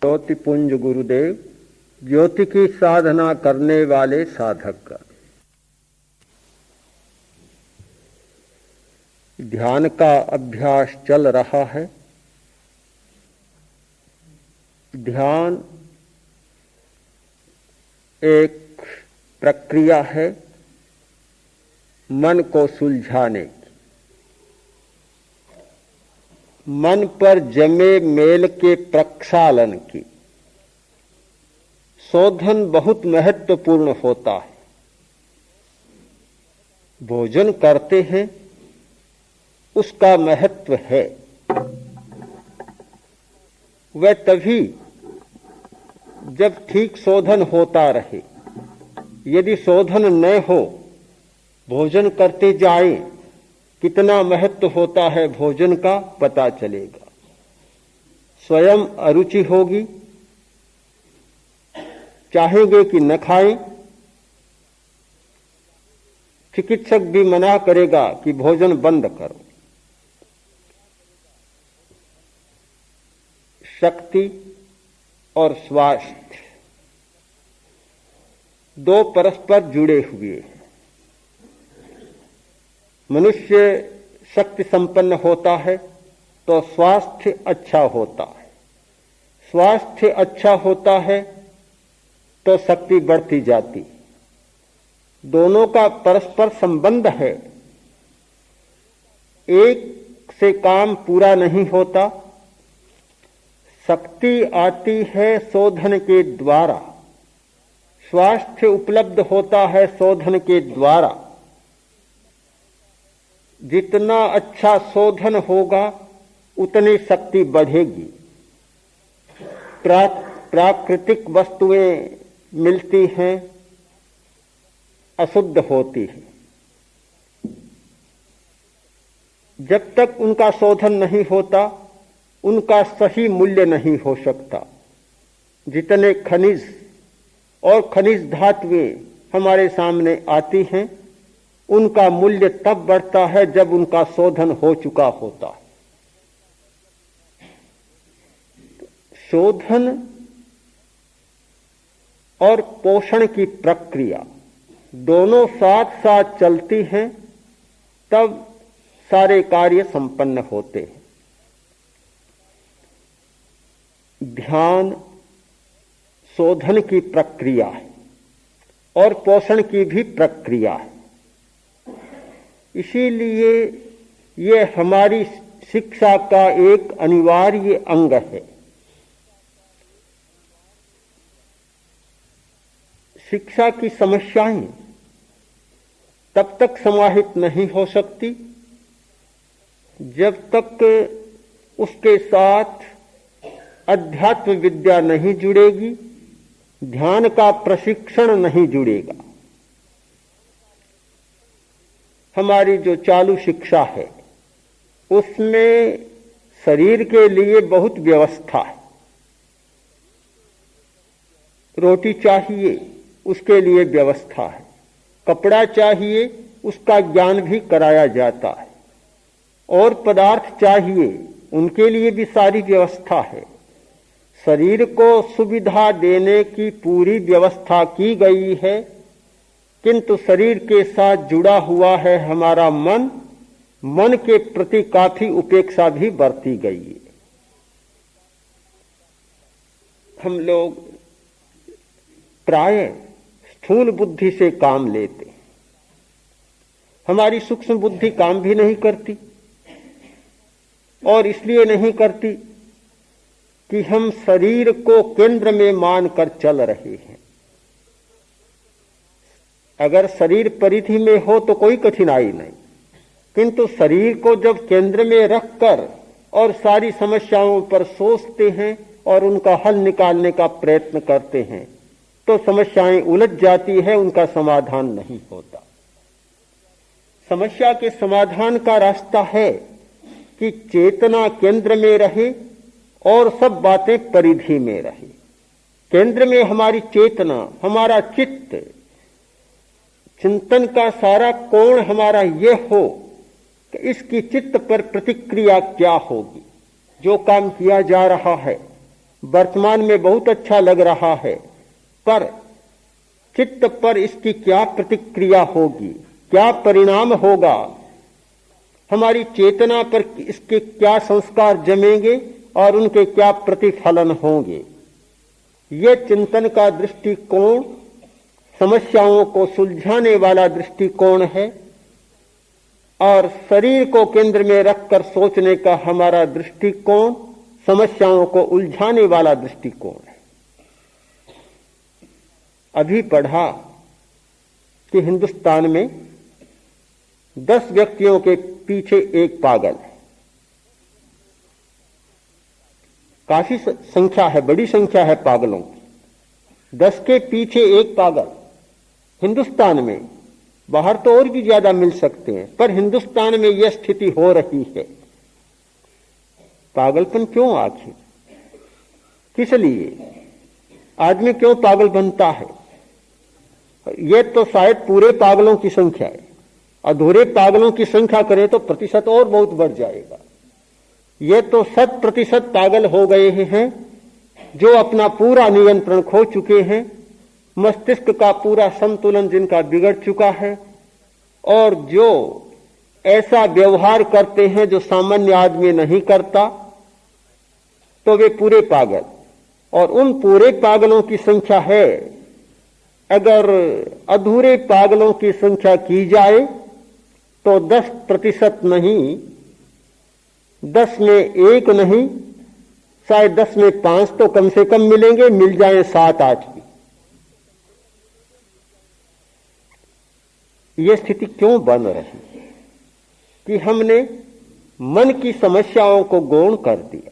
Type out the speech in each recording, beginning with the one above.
ज्योति पुंज गुरुदेव, ज्योति की साधना करने वाले साधक का ध्यान का अभ्यास चल रहा है। ध्यान एक प्रक्रिया है मन को सुलझाने की। मन पर जमे मेल के प्रक्षालन की। शोधन बहुत महत्वपूर्ण होता है। भोजन करते हैं उसका महत्व है। वह तभी जब ठीक शोधन होता रहे। यदि शोधन न हो, भोजन करते जाएं, कितना महत्व होता है भोजन का पता चलेगा। स्वयं अरुचि होगी, चाहेंगे कि न खाएं। चिकित्सक भी मना करेगा कि भोजन बंद करो। शक्ति और स्वास्थ्य दो परस्पर जुड़े हुए हैं। मनुष्य शक्ति संपन्न होता है तो स्वास्थ्य अच्छा होता है। स्वास्थ्य अच्छा होता है तो शक्ति बढ़ती जाती। दोनों का परस्पर संबंध है। एक से काम पूरा नहीं होता। शक्ति आती है शोधन के द्वारा। स्वास्थ्य उपलब्ध होता है शोधन के द्वारा। जितना अच्छा शोधन होगा उतनी शक्ति बढ़ेगी। प्राकृतिक वस्तुएं मिलती हैं, अशुद्ध होती हैं। जब तक उनका शोधन नहीं होता, उनका सही मूल्य नहीं हो सकता। जितने खनिज और खनिज धातुएं हमारे सामने आती हैं, उनका मूल्य तब बढ़ता है जब उनका शोधन हो चुका होता है। शोधन और पोषण की प्रक्रिया दोनों साथ साथ चलती हैं, तब सारे कार्य संपन्न होते हैं। ध्यान शोधन की प्रक्रिया है और पोषण की भी प्रक्रिया है। इसीलिए ये हमारी शिक्षा का एक अनिवार्य अंग है। शिक्षा की समस्याएं तब तक समाहित नहीं हो सकती जब तक उसके साथ अध्यात्म विद्या नहीं जुड़ेगी, ध्यान का प्रशिक्षण नहीं जुड़ेगा। हमारी जो चालू शिक्षा है उसमें शरीर के लिए बहुत व्यवस्था है। रोटी चाहिए, उसके लिए व्यवस्था है। कपड़ा चाहिए, उसका ज्ञान भी कराया जाता है। और पदार्थ चाहिए, उनके लिए भी सारी व्यवस्था है। शरीर को सुविधा देने की पूरी व्यवस्था की गई है, किंतु शरीर के साथ जुड़ा हुआ है हमारा मन। मन के प्रति काफी उपेक्षा भी बरती गई है। हम लोग प्राय स्थूल बुद्धि से काम लेते। हमारी सूक्ष्म बुद्धि काम भी नहीं करती, और इसलिए नहीं करती कि हम शरीर को केंद्र में मानकर चल रहे हैं। अगर शरीर परिधि में हो तो कोई कठिनाई नहीं, किंतु शरीर को जब केंद्र में रखकर और सारी समस्याओं पर सोचते हैं और उनका हल निकालने का प्रयत्न करते हैं तो समस्याएं उलझ जाती है, उनका समाधान नहीं होता। समस्या के समाधान का रास्ता है कि चेतना केंद्र में रहे और सब बातें परिधि में रहे। केंद्र में हमारी चेतना, हमारा चित्त, चिंतन का सारा कोण हमारा ये हो कि इसकी चित्त पर प्रतिक्रिया क्या होगी। जो काम किया जा रहा है वर्तमान में बहुत अच्छा लग रहा है, पर चित्त पर इसकी क्या प्रतिक्रिया होगी, क्या परिणाम होगा, हमारी चेतना पर इसके क्या संस्कार जमेंगे और उनके क्या प्रतिफलन होंगे। ये चिंतन का दृष्टिकोण समस्याओं को सुलझाने वाला दृष्टिकोण है और शरीर को केंद्र में रखकर सोचने का हमारा दृष्टिकोण समस्याओं को उलझाने वाला दृष्टिकोण है। अभी पढ़ा कि हिंदुस्तान में 10 व्यक्तियों के पीछे एक पागल है। काफी संख्या है, बड़ी संख्या है पागलों की। 10 के पीछे एक पागल हिंदुस्तान में। बाहर तो और भी ज्यादा मिल सकते हैं, पर हिंदुस्तान में यह स्थिति हो रही है। पागलपन क्यों आखिर, किस लिए आदमी क्यों पागल बनता है? यह तो शायद पूरे पागलों की संख्या है। अधूरे पागलों की संख्या करें तो प्रतिशत और बहुत बढ़ जाएगा। ये तो 100% पागल हो गए हैं जो अपना पूरा नियंत्रण खो चुके हैं, मस्तिष्क का पूरा संतुलन जिनका बिगड़ चुका है और जो ऐसा व्यवहार करते हैं जो सामान्य आदमी नहीं करता, तो वे पूरे पागल। और उन पूरे पागलों की संख्या है, अगर अधूरे पागलों की संख्या की जाए तो 10% नहीं, 10 में 1 नहीं, शायद 10 में 5 तो कम से कम मिलेंगे, मिल जाए 7-8 भी। ये स्थिति क्यों बन रही है कि हमने मन की समस्याओं को गौण कर दिया।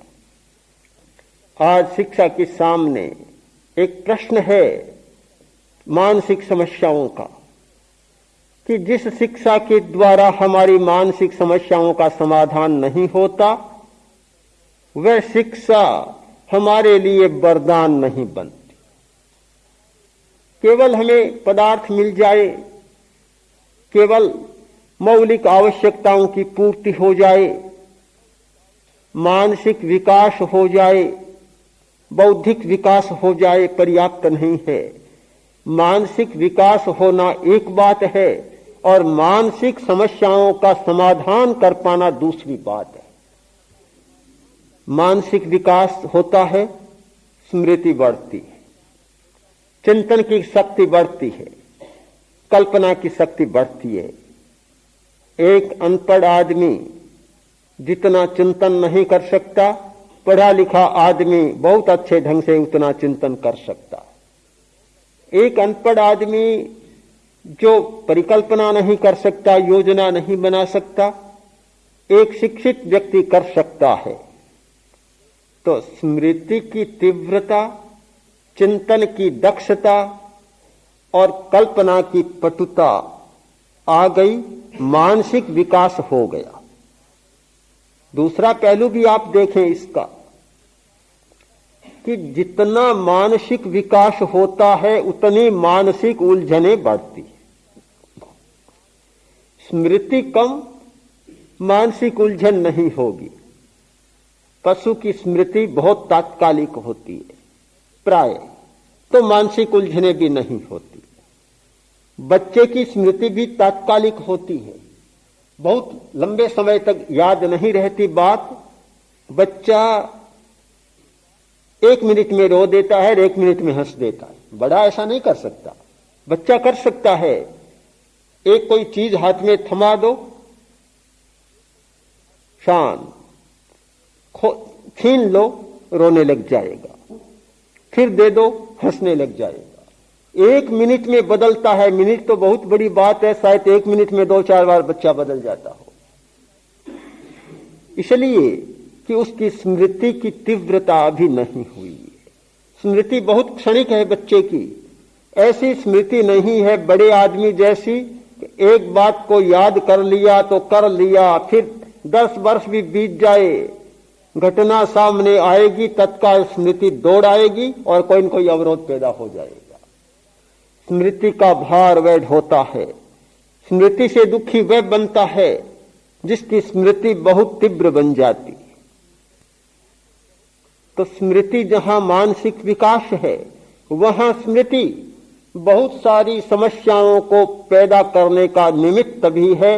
आज शिक्षा के सामने एक प्रश्न है मानसिक समस्याओं का कि जिस शिक्षा के द्वारा हमारी मानसिक समस्याओं का समाधान नहीं होता, वह शिक्षा हमारे लिए वरदान नहीं बनती। केवल हमें पदार्थ मिल जाए, केवल मौलिक आवश्यकताओं की पूर्ति हो जाए, मानसिक विकास हो जाए, बौद्धिक विकास हो जाए, पर्याप्त नहीं है। मानसिक विकास होना एक बात है और मानसिक समस्याओं का समाधान कर पाना दूसरी बात है। मानसिक विकास होता है, स्मृति बढ़ती है, चिंतन की शक्ति बढ़ती है, कल्पना की शक्ति बढ़ती है। एक अनपढ़ आदमी जितना चिंतन नहीं कर सकता, पढ़ा लिखा आदमी बहुत अच्छे ढंग से उतना चिंतन कर सकता। एक अनपढ़ आदमी जो परिकल्पना नहीं कर सकता, योजना नहीं बना सकता, एक शिक्षित व्यक्ति कर सकता है। तो स्मृति की तीव्रता, चिंतन की दक्षता और कल्पना की पटुता आ गई, मानसिक विकास हो गया। दूसरा पहलू भी आप देखें इसका कि जितना मानसिक विकास होता है उतनी मानसिक उलझने बढ़ती है। स्मृति कम, मानसिक उलझन नहीं होगी। पशु की स्मृति बहुत तात्कालिक होती है प्राय, तो मानसिक उलझने भी नहीं होती। बच्चे की स्मृति भी तात्कालिक होती है, बहुत लंबे समय तक याद नहीं रहती बात। बच्चा 1 मिनट में रो देता है, 1 मिनट में हंस देता है। बड़ा ऐसा नहीं कर सकता, बच्चा कर सकता है। एक कोई चीज हाथ में थमा दो, शान छीन लो, रोने लग जाएगा, फिर दे दो, हंसने लग जाएगा। 1 मिनट में बदलता है। मिनट तो बहुत बड़ी बात है, शायद 1 मिनट में 2-4 बार बच्चा बदल जाता हो। इसलिए कि उसकी स्मृति की तीव्रता अभी नहीं हुई है। स्मृति बहुत क्षणिक है बच्चे की, ऐसी स्मृति नहीं है बड़े आदमी जैसी। एक बात को याद कर लिया तो कर लिया, फिर 10 वर्ष भी बीत जाए, घटना सामने आएगी, तत्काल स्मृति दौड़ आएगी और कोई न कोई अवरोध पैदा हो जाएगा। स्मृति का भार वह ढोता है। स्मृति से दुखी वह बनता है जिसकी स्मृति बहुत तीव्र बन जाती है। तो स्मृति जहां मानसिक विकास है, वहां स्मृति बहुत सारी समस्याओं को पैदा करने का निमित्त भी है,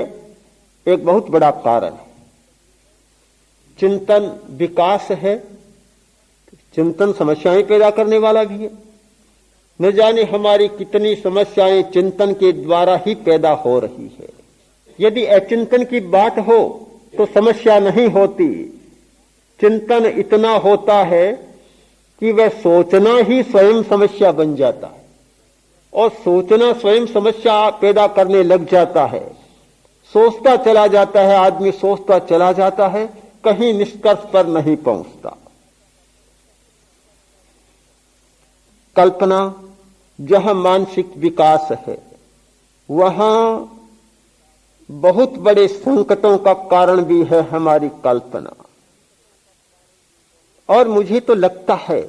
एक बहुत बड़ा कारण है। चिंतन विकास है, चिंतन समस्याएं पैदा करने वाला भी है। न जाने हमारी कितनी समस्याएं चिंतन के द्वारा ही पैदा हो रही है। यदि अचिंतन की बात हो तो समस्या नहीं होती। चिंतन इतना होता है कि वह सोचना ही स्वयं समस्या बन जाता है, और सोचना स्वयं समस्या पैदा करने लग जाता है। सोचता चला जाता है आदमी, सोचता चला जाता है, कहीं निष्कर्ष पर नहीं पहुंचता। कल्पना जहां मानसिक विकास है, वहां बहुत बड़े संकटों का कारण भी है हमारी कल्पना। और मुझे तो लगता है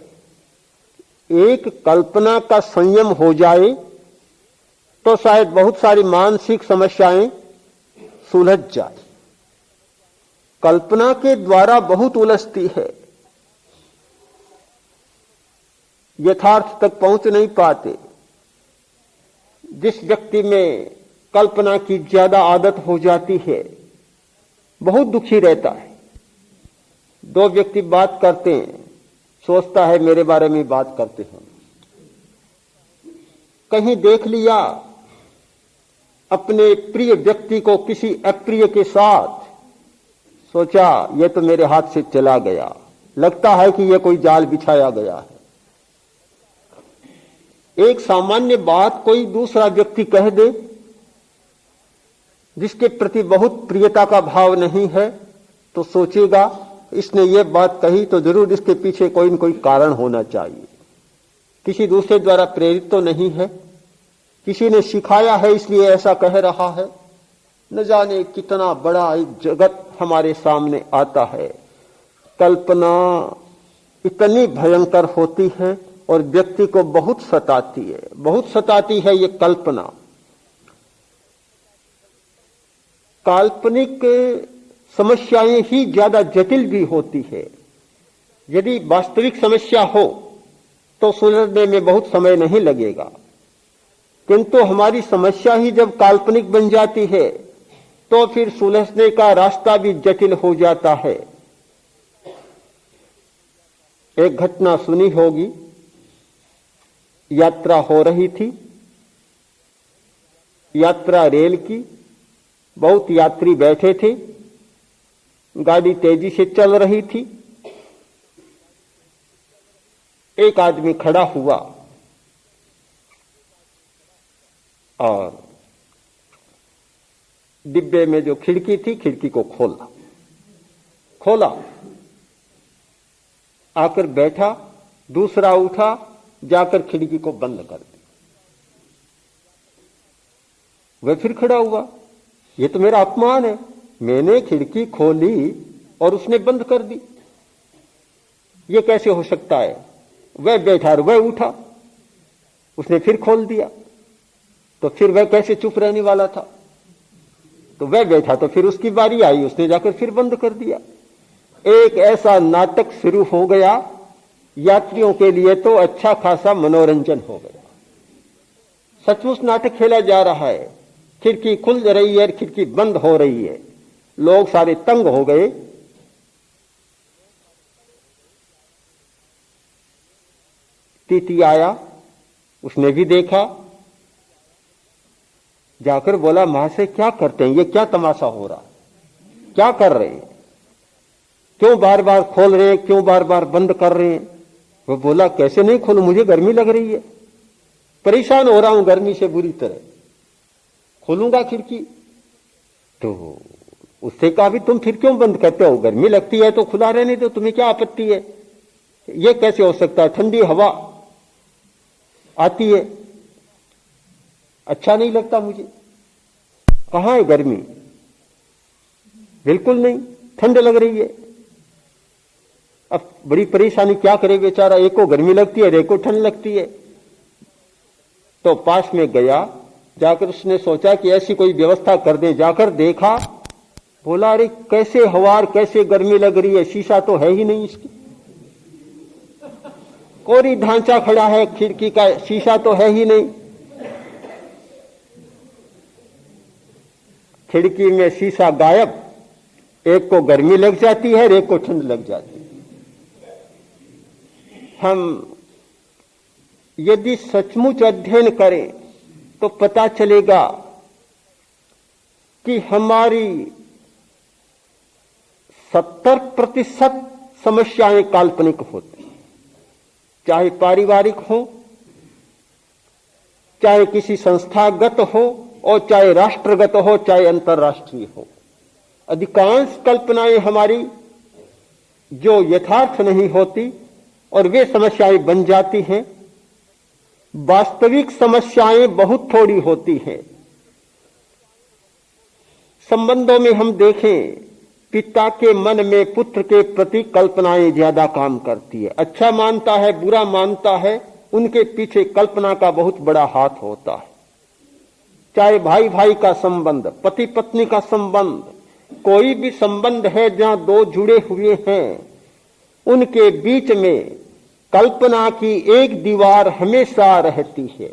एक कल्पना का संयम हो जाए तो शायद बहुत सारी मानसिक समस्याएं सुलझ जाए। कल्पना के द्वारा बहुत उलझती है, यथार्थ तक पहुंच नहीं पाते। जिस व्यक्ति में कल्पना की ज्यादा आदत हो जाती है, बहुत दुखी रहता है। दो व्यक्ति बात करते हैं, सोचता है मेरे बारे में बात करते हैं। कहीं देख लिया अपने प्रिय व्यक्ति को किसी अप्रिय के साथ, सोचा ये तो मेरे हाथ से चला गया, लगता है कि यह कोई जाल बिछाया गया है। एक सामान्य बात कोई दूसरा व्यक्ति कह दे जिसके प्रति बहुत प्रियता का भाव नहीं है, तो सोचेगा इसने ये बात कही तो जरूर इसके पीछे कोई न कोई कारण होना चाहिए। किसी दूसरे द्वारा प्रेरित तो नहीं है, किसी ने सिखाया है इसलिए ऐसा कह रहा है। न जाने कितना बड़ा एक जगत हमारे सामने आता है। कल्पना इतनी भयंकर होती है और व्यक्ति को बहुत सताती है, बहुत सताती है ये कल्पना। काल्पनिक समस्याएं ही ज्यादा जटिल भी होती है। यदि वास्तविक समस्या हो तो सुलझने में बहुत समय नहीं लगेगा, किंतु हमारी समस्या ही जब काल्पनिक बन जाती है तो फिर सुलझने का रास्ता भी जटिल हो जाता है। एक घटना सुनी होगी, यात्रा हो रही थी, यात्रा रेल की, बहुत यात्री बैठे थे, गाड़ी तेजी से चल रही थी। एक आदमी खड़ा हुआ और डिब्बे में जो खिड़की थी, खिड़की को खोला, आकर बैठा। दूसरा उठा, जाकर खिड़की को बंद कर दी। वह फिर खड़ा हुआ, ये तो मेरा अपमान है, मैंने खिड़की खोली और उसने बंद कर दी, ये कैसे हो सकता है। वह बैठा और वह उठा, उसने फिर खोल दिया, तो फिर वह कैसे चुप रहने वाला था। तो वह बैठा, तो फिर उसकी बारी आई, उसने जाकर फिर बंद कर दिया। एक ऐसा नाटक शुरू हो गया, यात्रियों के लिए तो अच्छा खासा मनोरंजन हो गया। सचमुच नाटक खेला जा रहा है, खिड़की खुल रही है, खिड़की बंद हो रही है, लोग सारे तंग हो गए। टीटी आया, उसने भी देखा, जाकर बोला महाशय क्या करते हैं, ये क्या तमाशा हो रहा है, क्या कर रहे हैं, क्यों बार बार खोल रहे हैं, क्यों बार बार बंद कर रहे हैं। वो बोला कैसे नहीं खोलूं, मुझे गर्मी लग रही है, परेशान हो रहा हूं गर्मी से बुरी तरह, खोलूंगा खिड़की। तो उससे कहा भी तुम फिर क्यों बंद करते हो, गर्मी लगती है तो खुला रहने दो, तुम्हें क्या आपत्ति है, ये कैसे हो सकता है, ठंडी हवा आती है, अच्छा नहीं लगता मुझे। कहां है गर्मी, बिल्कुल नहीं, ठंड लग रही है। अब बड़ी परेशानी, क्या करे बेचारा, एक को गर्मी लगती है, एक को ठंड लगती है। तो पास में गया, जाकर उसने सोचा कि ऐसी कोई व्यवस्था कर दे। जाकर देखा, बोला अरे कैसे हवा, कैसे गर्मी लग रही है, शीशा तो है ही नहीं इसकी, कोरी ढांचा खड़ा है, खिड़की का शीशा तो है ही नहीं। खिड़की में शीशा गायब, एक को गर्मी लग जाती है और एक को ठंड लग जाती है। हम यदि सचमुच अध्ययन करें तो पता चलेगा कि हमारी 70% समस्याएं काल्पनिक होती हैं, चाहे पारिवारिक हो, चाहे किसी संस्थागत हो, और चाहे राष्ट्रगत हो, चाहे अंतर्राष्ट्रीय हो। अधिकांश कल्पनाएं हमारी जो यथार्थ नहीं होती और वे समस्याएं बन जाती हैं। वास्तविक समस्याएं बहुत थोड़ी होती हैं। संबंधों में हम देखें, पिता के मन में पुत्र के प्रति कल्पनाएं ज्यादा काम करती है। अच्छा मानता है, बुरा मानता है, उनके पीछे कल्पना का बहुत बड़ा हाथ होता है। चाहे भाई भाई का संबंध, पति पत्नी का संबंध, कोई भी संबंध है जहां दो जुड़े हुए हैं, उनके बीच में कल्पना की एक दीवार हमेशा रहती है।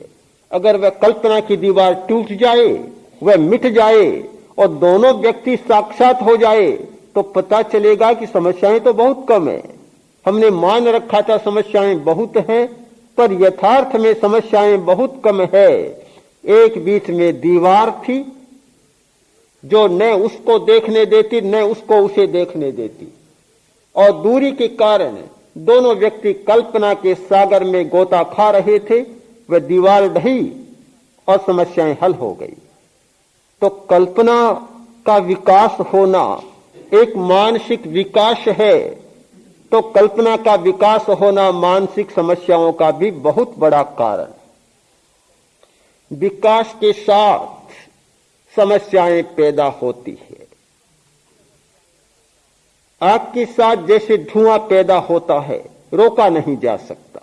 अगर वह कल्पना की दीवार टूट जाए, वह मिट जाए और दोनों व्यक्ति साक्षात हो जाए तो पता चलेगा कि समस्याएं तो बहुत कम है। हमने मान रखा था समस्याएं बहुत हैं, पर यथार्थ में समस्याएं बहुत कम है। एक बीच में दीवार थी जो न उसको देखने देती, न उसको उसे देखने देती, और दूरी के कारण दोनों व्यक्ति कल्पना के सागर में गोता खा रहे थे। वह दीवार ढही और समस्याएं हल हो गई। तो कल्पना का विकास होना एक मानसिक विकास है, तो कल्पना का विकास होना मानसिक समस्याओं का भी बहुत बड़ा कारण। विकास के साथ समस्याएं पैदा होती है। आग के साथ जैसे धुआं पैदा होता है, रोका नहीं जा सकता,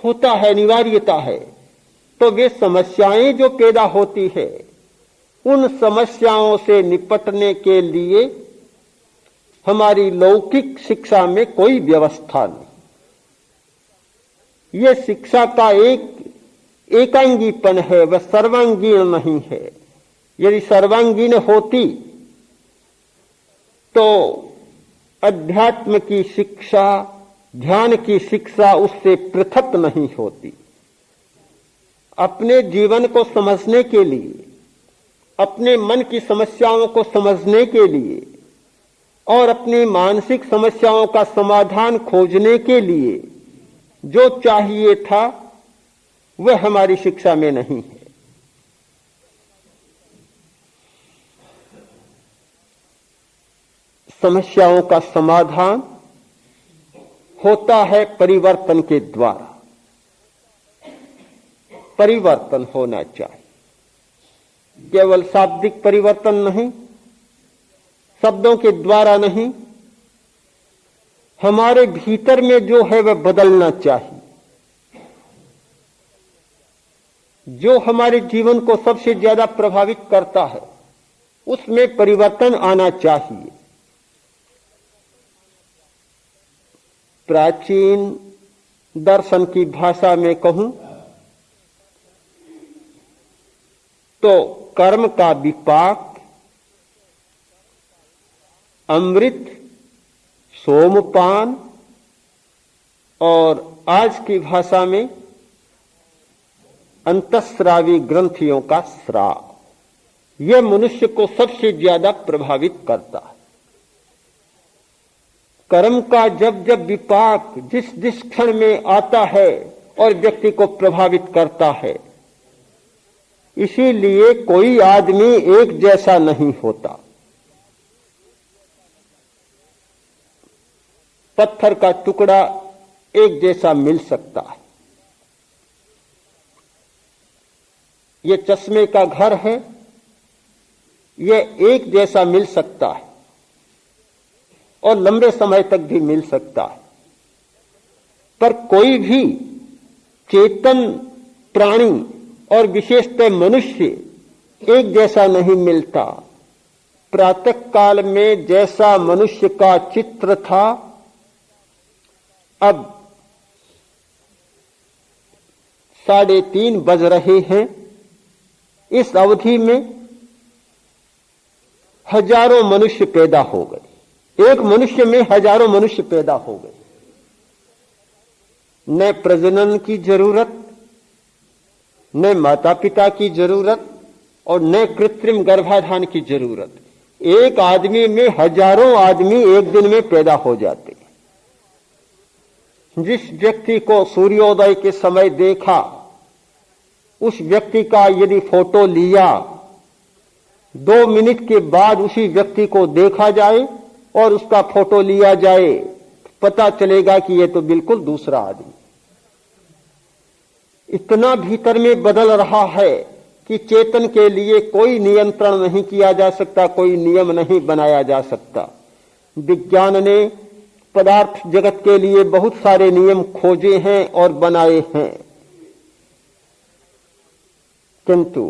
होता है, अनिवार्यता है। तो वे समस्याएं जो पैदा होती है, उन समस्याओं से निपटने के लिए हमारी लौकिक शिक्षा में कोई व्यवस्था नहीं। यह शिक्षा का एक एकांगीपन है, वह सर्वांगीण नहीं है। यदि सर्वांगीण होती तो अध्यात्म की शिक्षा, ध्यान की शिक्षा उससे पृथक नहीं होती। अपने जीवन को समझने के लिए, अपने मन की समस्याओं को समझने के लिए और अपनी मानसिक समस्याओं का समाधान खोजने के लिए जो चाहिए था, वह हमारी शिक्षा में नहीं है। समस्याओं का समाधान होता है परिवर्तन के द्वारा। परिवर्तन होना चाहिए, केवल शाब्दिक परिवर्तन नहीं, शब्दों के द्वारा नहीं, हमारे भीतर में जो है वह बदलना चाहिए। जो हमारे जीवन को सबसे ज्यादा प्रभावित करता है, उसमें परिवर्तन आना चाहिए। प्राचीन दर्शन की भाषा में कहूं तो कर्म का विपाक, अमृत, सोमपान, और आज की भाषा में अंतःस्रावी ग्रंथियों का स्राव, यह मनुष्य को सबसे ज्यादा प्रभावित करता है। कर्म का जब जब विपाक जिस जिस क्षण में आता है और व्यक्ति को प्रभावित करता है, इसीलिए कोई आदमी एक जैसा नहीं होता। पत्थर का टुकड़ा एक जैसा मिल सकता है। ये चश्मे का घर है, यह एक जैसा मिल सकता है और लंबे समय तक भी मिल सकता है, पर कोई भी चेतन प्राणी और विशेषतः मनुष्य एक जैसा नहीं मिलता। प्रातः काल में जैसा मनुष्य का चित्र था, अब 3:30 बज रहे हैं। इस अवधि में हजारों मनुष्य पैदा हो गए। एक मनुष्य में हजारों मनुष्य पैदा हो गए। न प्रजनन की जरूरत, न माता पिता की जरूरत और न कृत्रिम गर्भाधान की जरूरत। एक आदमी में हजारों आदमी एक दिन में पैदा हो जाते हैं। जिस व्यक्ति को सूर्योदय के समय देखा, उस व्यक्ति का यदि फोटो लिया, 2 मिनट के बाद उसी व्यक्ति को देखा जाए और उसका फोटो लिया जाए, पता चलेगा कि यह तो बिल्कुल दूसरा आदमी। इतना भीतर में बदल रहा है कि चेतन के लिए कोई नियंत्रण नहीं किया जा सकता, कोई नियम नहीं बनाया जा सकता। विज्ञान ने पदार्थ जगत के लिए बहुत सारे नियम खोजे हैं और बनाए हैं, किंतु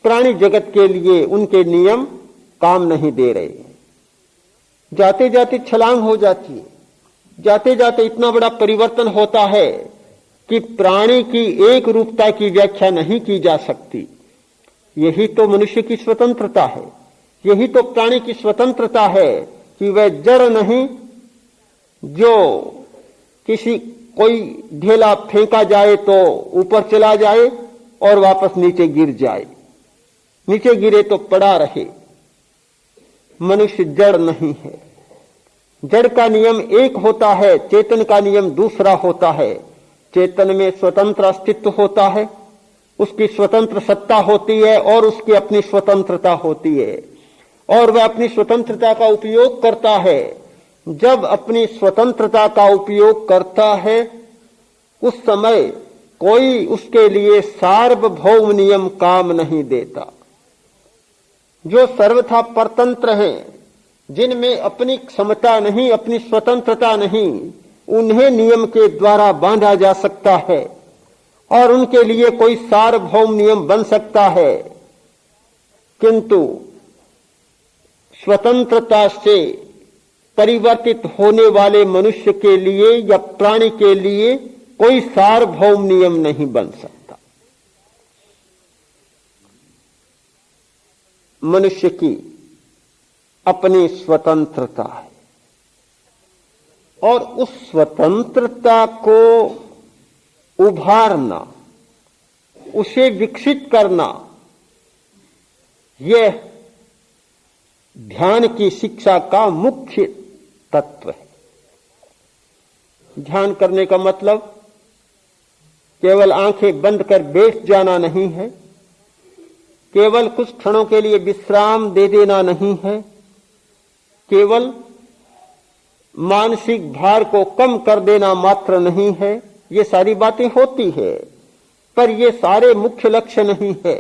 प्राणी जगत के लिए उनके नियम काम नहीं दे रहे। जाते जाते छलांग हो जाती है, जाते जाते इतना बड़ा परिवर्तन होता है कि प्राणी की एक रूपता की व्याख्या नहीं की जा सकती। यही तो मनुष्य की स्वतंत्रता है, यही तो प्राणी की स्वतंत्रता है कि वह जड़ नहीं जो किसी कोई ढेला फेंका जाए तो ऊपर चला जाए और वापस नीचे गिर जाए, नीचे गिरे तो पड़ा रहे। मनुष्य जड़ नहीं है। जड़ का नियम एक होता है, चेतन का नियम दूसरा होता है। चेतन में स्वतंत्र अस्तित्व होता है, उसकी स्वतंत्र सत्ता होती है और उसकी अपनी स्वतंत्रता होती है, और वह अपनी स्वतंत्रता का उपयोग करता है। जब अपनी स्वतंत्रता का उपयोग करता है, उस समय कोई उसके लिए सार्वभौम नियम काम नहीं देता। जो सर्वथा परतंत्र हैं, जिनमें अपनी क्षमता नहीं, अपनी स्वतंत्रता नहीं, उन्हें नियम के द्वारा बांधा जा सकता है और उनके लिए कोई सार्वभौम नियम बन सकता है। किंतु स्वतंत्रता से परिवर्तित होने वाले मनुष्य के लिए या प्राणी के लिए कोई सार्वभौम नियम नहीं बन सकता। मनुष्य की अपनी स्वतंत्रता है और उस स्वतंत्रता को उभारना, उसे विकसित करना, यह ध्यान की शिक्षा का मुख्य तत्व है। ध्यान करने का मतलब केवल आंखें बंद कर बैठ जाना नहीं है, केवल कुछ क्षणों के लिए विश्राम दे देना नहीं है, केवल मानसिक भार को कम कर देना मात्र नहीं है। ये सारी बातें होती है, पर ये सारे मुख्य लक्ष्य नहीं है।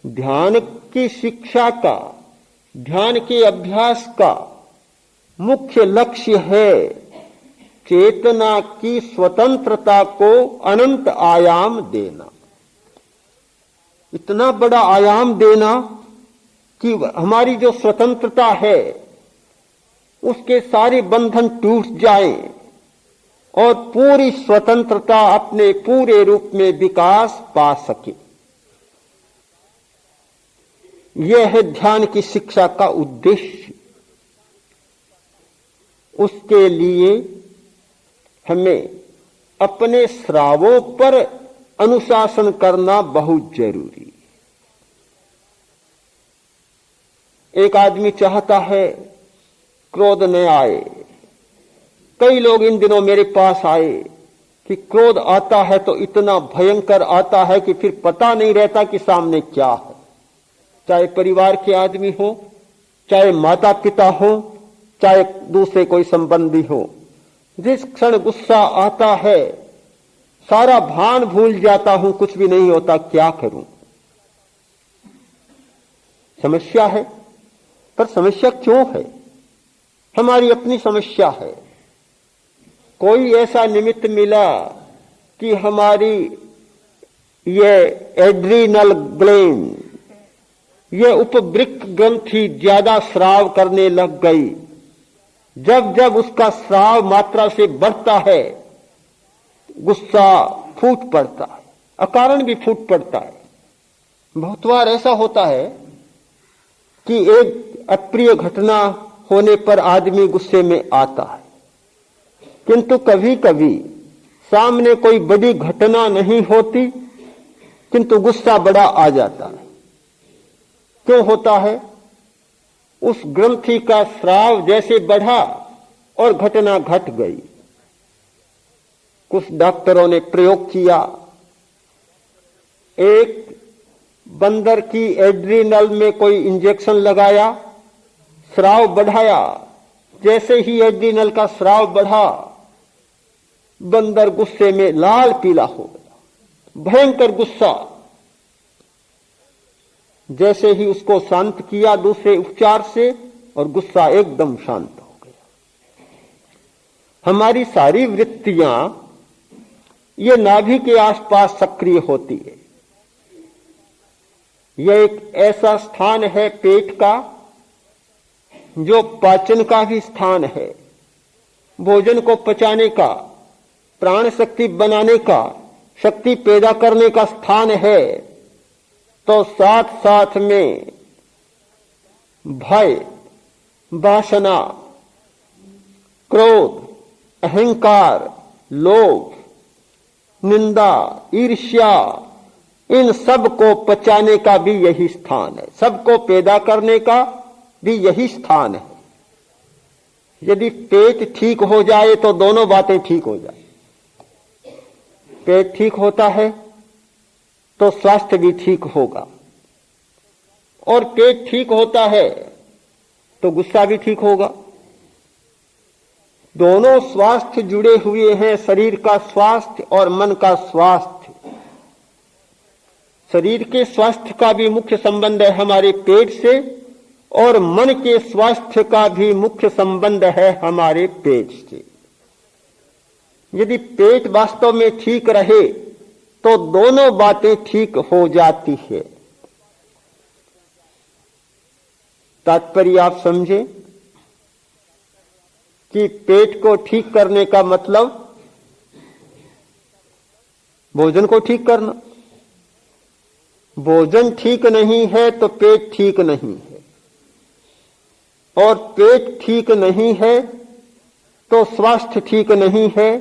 ध्यान की शिक्षा का, ध्यान के अभ्यास का मुख्य लक्ष्य है चेतना की स्वतंत्रता को अनंत आयाम देना। इतना बड़ा आयाम देना कि हमारी जो स्वतंत्रता है उसके सारे बंधन टूट जाएं और पूरी स्वतंत्रता अपने पूरे रूप में विकास पा सके। यह है ध्यान की शिक्षा का उद्देश्य। उसके लिए हमें अपने श्रावों पर अनुशासन करना बहुत जरूरी है। एक आदमी चाहता है क्रोध न आए। कई लोग इन दिनों मेरे पास आए कि क्रोध आता है तो इतना भयंकर आता है कि फिर पता नहीं रहता कि सामने क्या है। चाहे परिवार के आदमी हो, चाहे माता पिता हो, चाहे दूसरे कोई संबंधी हो, जिस क्षण गुस्सा आता है सारा भान भूल जाता हूं, कुछ भी नहीं होता, क्या करूं। समस्या है, पर समस्या क्यों है? हमारी अपनी समस्या है। कोई ऐसा निमित्त मिला कि हमारी ये एड्रीनल ग्लैंड, ये उपवृक्क ग्रंथि ज्यादा स्राव करने लग गई। जब जब उसका स्राव मात्रा से बढ़ता है, गुस्सा फूट पड़ता है। अकारण भी फूट पड़ता है। बहुत बार ऐसा होता है कि एक अप्रिय घटना होने पर आदमी गुस्से में आता है, किंतु कभी कभी सामने कोई बड़ी घटना नहीं होती किंतु गुस्सा बड़ा आ जाता है। क्यों होता है? उस ग्रंथि का स्राव जैसे बढ़ा और घटना घट गई। कुछ डॉक्टरों ने प्रयोग किया, एक बंदर की एड्रिनल में कोई इंजेक्शन लगाया, स्राव बढ़ाया। जैसे ही एड्रिनल का स्राव बढ़ा, बंदर गुस्से में लाल पीला हो गया, भयंकर गुस्सा। जैसे ही उसको शांत किया दूसरे उपचार से, और गुस्सा एकदम शांत हो गया। हमारी सारी वृत्तियां ये नाभि के आसपास सक्रिय होती है। यह एक ऐसा स्थान है पेट का जो पाचन का भी स्थान है, भोजन को पचाने का, प्राण शक्ति बनाने का, शक्ति पैदा करने का स्थान है। तो साथ साथ में भय, वासना, क्रोध, अहंकार, लोभ, निंदा, ईर्ष्या, इन सब को पचाने का भी यही स्थान है, सबको पैदा करने का भी यही स्थान है। यदि पेट ठीक हो जाए तो दोनों बातें ठीक हो जाए। पेट ठीक होता है तो स्वास्थ्य भी ठीक होगा, और पेट ठीक होता है तो गुस्सा भी ठीक होगा। दोनों स्वास्थ्य जुड़े हुए हैं, शरीर का स्वास्थ्य और मन का स्वास्थ्य। शरीर के स्वास्थ्य का भी मुख्य संबंध है हमारे पेट से, और मन के स्वास्थ्य का भी मुख्य संबंध है हमारे पेट से। यदि पेट वास्तव में ठीक रहे तो दोनों बातें ठीक हो जाती है। तात्पर्य आप समझे कि पेट को ठीक करने का मतलब भोजन को ठीक करना। भोजन ठीक नहीं है तो पेट ठीक नहीं है, और पेट ठीक नहीं है तो स्वास्थ्य ठीक नहीं है,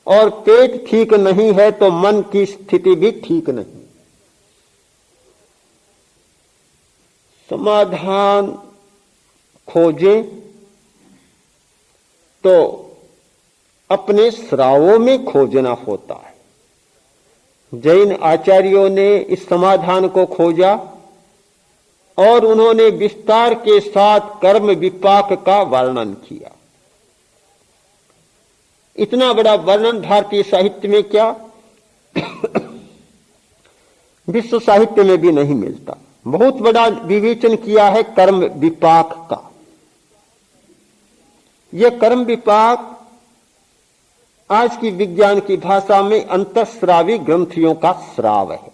और पेट ठीक नहीं है तो मन की स्थिति भी ठीक नहीं। समाधान खोजें तो अपने स्रावों में खोजना होता है। जैन आचार्यों ने इस समाधान को खोजा और उन्होंने विस्तार के साथ कर्म विपाक का वर्णन किया। इतना बड़ा वर्णन भारतीय साहित्य में क्या, विश्व साहित्य में भी नहीं मिलता। बहुत बड़ा विवेचन किया है कर्म विपाक का। यह कर्म विपाक आज की विज्ञान की भाषा में अंतःस्रावी ग्रंथियों का स्राव है।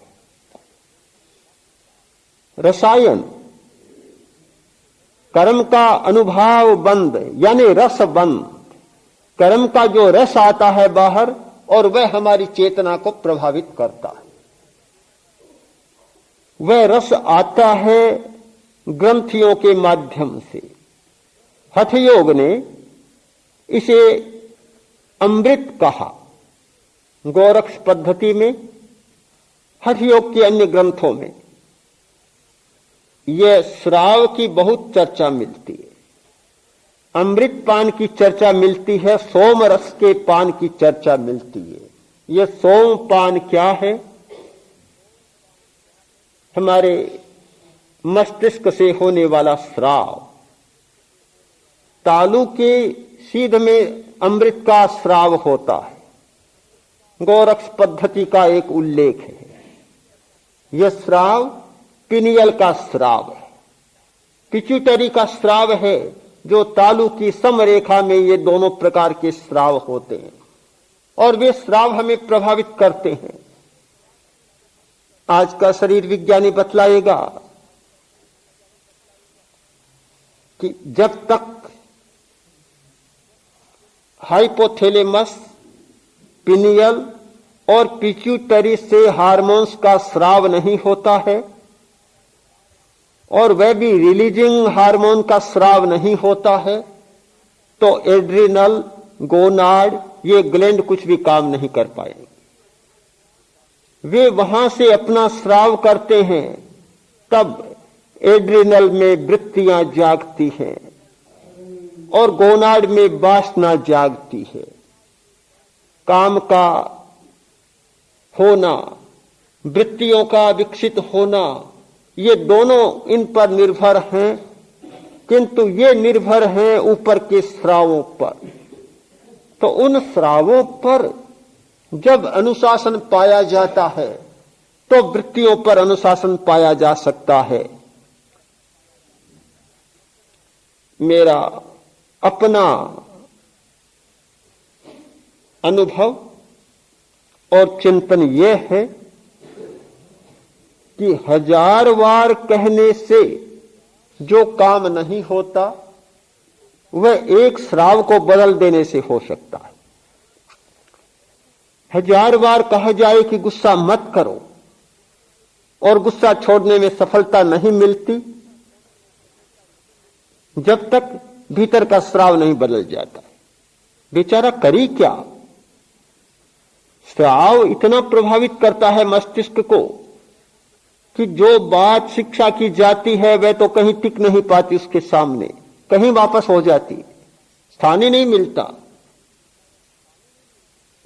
रसायन कर्म का अनुभाव बंद यानी रस बंद, कर्म का जो रस आता है बाहर और वह हमारी चेतना को प्रभावित करता है, वह रस आता है ग्रंथियों के माध्यम से। हठ योग ने इसे अमृत कहा गोरक्ष पद्धति में, हठ योग के अन्य ग्रंथों में यह श्राव की बहुत चर्चा मिलती है। अमृत पान की चर्चा मिलती है, सोम रस के पान की चर्चा मिलती है। यह सोम पान क्या है? हमारे मस्तिष्क से होने वाला श्राव। तालु के सीध में अमृत का श्राव होता है, गोरक्ष पद्धति का एक उल्लेख है। यह श्राव पिनियल का श्राव है, पिट्यूटरी का श्राव है, जो तालु की समरेखा में ये दोनों प्रकार के श्राव होते हैं और वे श्राव हमें प्रभावित करते हैं। आज का शरीर विज्ञानी बतलाएगा कि जब तक हाइपोथैलेमस, पिनियल और पिट्यूटरी से हार्मोन्स का स्राव नहीं होता है, और वह भी रिलीजिंग हार्मोन का स्राव नहीं होता है, तो एड्रिनल, गोनाड, ये ग्लैंड कुछ भी काम नहीं कर पाएंगे। वे वहां से अपना स्राव करते हैं, तब एड्रिनल में वृत्तियां जागती हैं और गोनाड में वासना जागती है। काम का होना, वृत्तियों का विकसित होना, ये दोनों इन पर निर्भर हैं, किंतु ये निर्भर हैं ऊपर के स्रावों पर। तो उन स्रावों पर जब अनुशासन पाया जाता है तो वृत्तियों पर अनुशासन पाया जा सकता है। मेरा अपना अनुभव और चिंतन यह है कि 1000 बार कहने से जो काम नहीं होता वह एक श्राव को बदल देने से हो सकता है। 1000 बार कहा जाए कि गुस्सा मत करो और गुस्सा छोड़ने में सफलता नहीं मिलती जब तक भीतर का श्राव नहीं बदल जाता। बेचारा करी क्या? श्राव इतना प्रभावित करता है मस्तिष्क को कि जो बात शिक्षा की जाती है वह तो कहीं टिक नहीं पाती, उसके सामने कहीं वापस हो जाती, स्थान ही नहीं मिलता।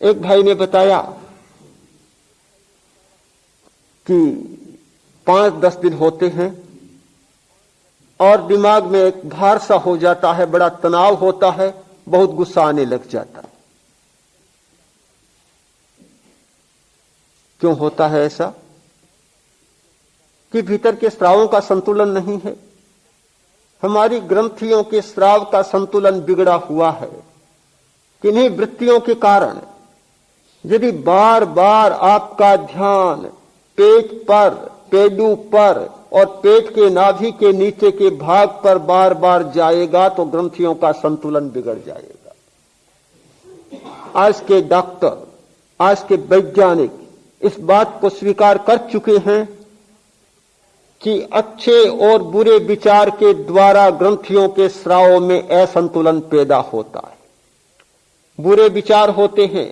एक भाई ने बताया कि 5-10 दिन होते हैं और दिमाग में एक भार सा हो जाता है, बड़ा तनाव होता है, बहुत गुस्सा आने लग जाता है। क्यों होता है ऐसा? कि भीतर के स्रावों का संतुलन नहीं है, हमारी ग्रंथियों के स्राव का संतुलन बिगड़ा हुआ है। किन्हीं वृत्तियों के कारण यदि बार बार आपका ध्यान पेट पर, पेडू पर और पेट के नाभि के नीचे के भाग पर बार बार जाएगा तो ग्रंथियों का संतुलन बिगड़ जाएगा। आज के डॉक्टर, आज के वैज्ञानिक इस बात को स्वीकार कर चुके हैं कि अच्छे और बुरे विचार के द्वारा ग्रंथियों के स्रावों में असंतुलन पैदा होता है। बुरे विचार होते हैं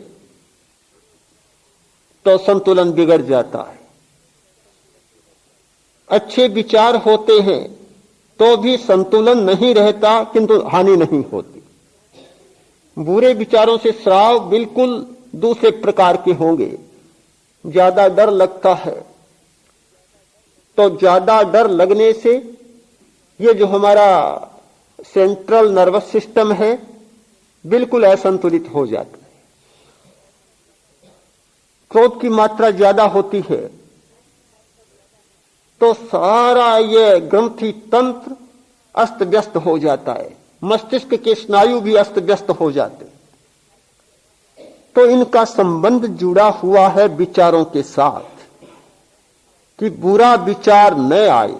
तो संतुलन बिगड़ जाता है, अच्छे विचार होते हैं तो भी संतुलन नहीं रहता किंतु हानि नहीं होती। बुरे विचारों से स्राव बिल्कुल दूसरे प्रकार के होंगे। ज्यादा डर लगता है तो ज्यादा डर लगने से ये जो हमारा सेंट्रल नर्वस सिस्टम है बिल्कुल असंतुलित हो जाता है। क्रोध की मात्रा ज्यादा होती है तो सारा ये ग्रंथि तंत्र अस्त व्यस्त हो जाता है, मस्तिष्क के स्नायु भी अस्त व्यस्त हो जाते। तो इनका संबंध जुड़ा हुआ है विचारों के साथ कि बुरा विचार न आए।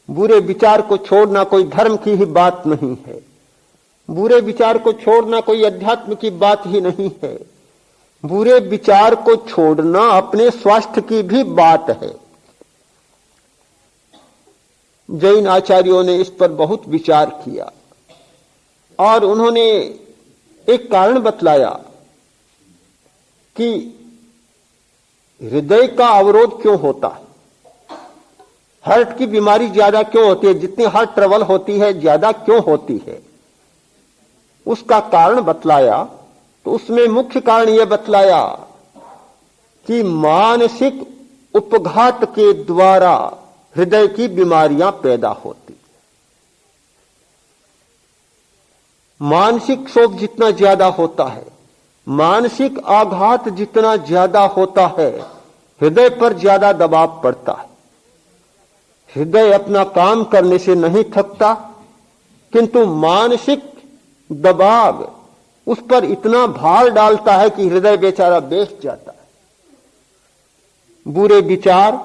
बुरे विचार को छोड़ना कोई धर्म की ही बात नहीं है, बुरे विचार को छोड़ना कोई अध्यात्म की बात ही नहीं है। बुरे विचार को छोड़ना अपने स्वास्थ्य की भी बात है। जैन आचार्यों ने इस पर बहुत विचार किया और उन्होंने एक कारण बतलाया कि हृदय का अवरोध क्यों होता है, हार्ट की बीमारी ज्यादा क्यों होती है, जितनी हार्ट ट्रबल होती है ज्यादा क्यों होती है, उसका कारण बतलाया। तो उसमें मुख्य कारण यह बतलाया कि मानसिक उपघात के द्वारा हृदय की बीमारियां पैदा होती। मानसिक क्षोभ जितना ज्यादा होता है, मानसिक आघात जितना ज्यादा होता है, हृदय पर ज्यादा दबाव पड़ता है। हृदय अपना काम करने से नहीं थकता किंतु मानसिक दबाव उस पर इतना भार डालता है कि हृदय बेचारा बैठ जाता है। बुरे विचार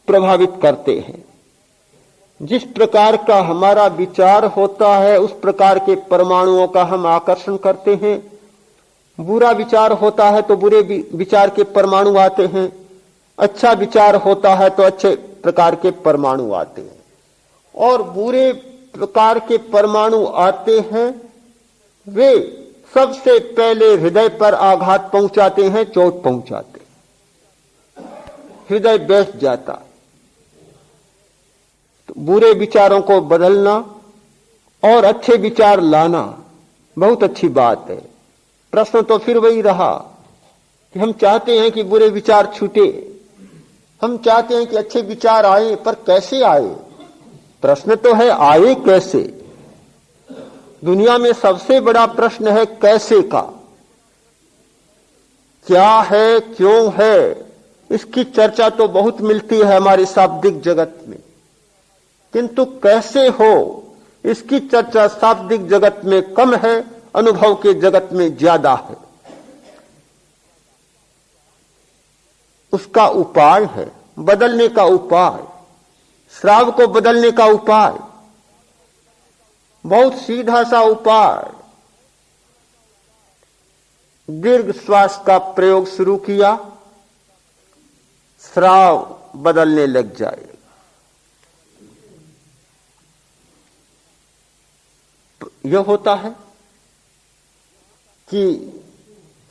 प्रभावित करते हैं। जिस प्रकार का हमारा विचार होता है उस प्रकार के परमाणुओं का हम आकर्षण करते हैं। बुरा विचार होता है तो बुरे विचार के परमाणु आते हैं, अच्छा विचार होता है तो अच्छे प्रकार के परमाणु आते हैं, और बुरे प्रकार के परमाणु आते हैं वे सबसे पहले हृदय पर आघात पहुंचाते हैं, चोट पहुंचाते हैं, हृदय बैठ जाता। तो बुरे विचारों को बदलना और अच्छे विचार लाना बहुत अच्छी बात है। प्रश्न तो फिर वही रहा कि हम चाहते हैं कि बुरे विचार छूटे, हम चाहते हैं कि अच्छे विचार आए, पर कैसे आए? प्रश्न तो है आए कैसे। दुनिया में सबसे बड़ा प्रश्न है कैसे का। क्या है, क्यों है, इसकी चर्चा तो बहुत मिलती है हमारे शाब्दिक जगत में, किंतु कैसे हो इसकी चर्चा शाब्दिक जगत में कम है, अनुभव के जगत में ज्यादा है। उसका उपाय है, बदलने का उपाय, श्राव को बदलने का उपाय, बहुत सीधा सा उपाय। दीर्घ श्वास का प्रयोग शुरू किया, श्राव बदलने लग जाएगा। यह होता है कि